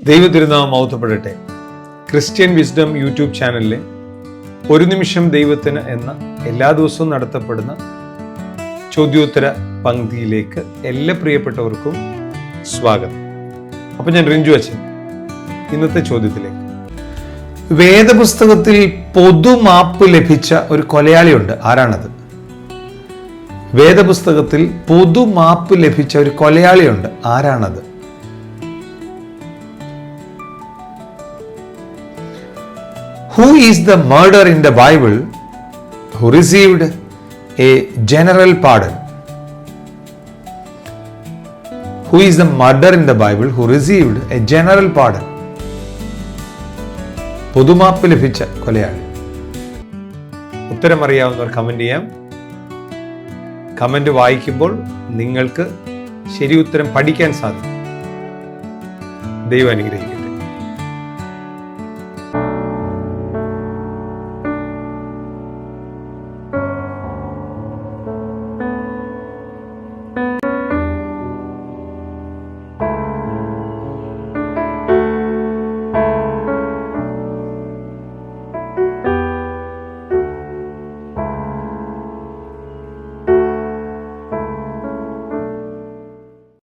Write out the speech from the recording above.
ദൈവതിരുനാമം മഹത്വപ്പെടട്ടെ. Christian wisdom YouTube ചാനലിലെ ഒരു നിമിഷം ദൈവത്തിന് എന്ന എല്ലാ ദിവസവും നടത്തപ്പെടുന്ന ചോദ്യോത്തര പങ്ക്തിയിലേക്ക് എല്ലാ പ്രിയപ്പെട്ടവർക്കും സ്വാഗതം. അപ്പം ഞാൻ റിഞ്ചു അച്ഛൻ. ഇന്നത്തെ ചോദ്യത്തിലേക്ക്, വേദപുസ്തകത്തിൽ പൊതുമാപ്പ് ലഭിച്ച ഒരു കൊലയാളിയുണ്ട്. ആരാണത്? വേദപുസ്തകത്തിൽ പൊതുമാപ്പ് ലഭിച്ച ഒരു കൊലയാളിയുണ്ട്. ആരാണത്? Who is the murderer in the Bible who received a general pardon? Who is the murderer in the Bible who received a general pardon? പൊതുമാപ്പ് ലഭിച്ച കൊലയാളി. ഉത്തരമറിയാവുന്നവർ കമന്റ് ചെയ്യാം. കമന്റ് വായിക്കുമ്പോൾ നിങ്ങൾക്ക് ശരി ഉത്തരം പഠിക്കാൻ സാധിക്കും. ദൈവം അനുഗ്രഹിക്കും.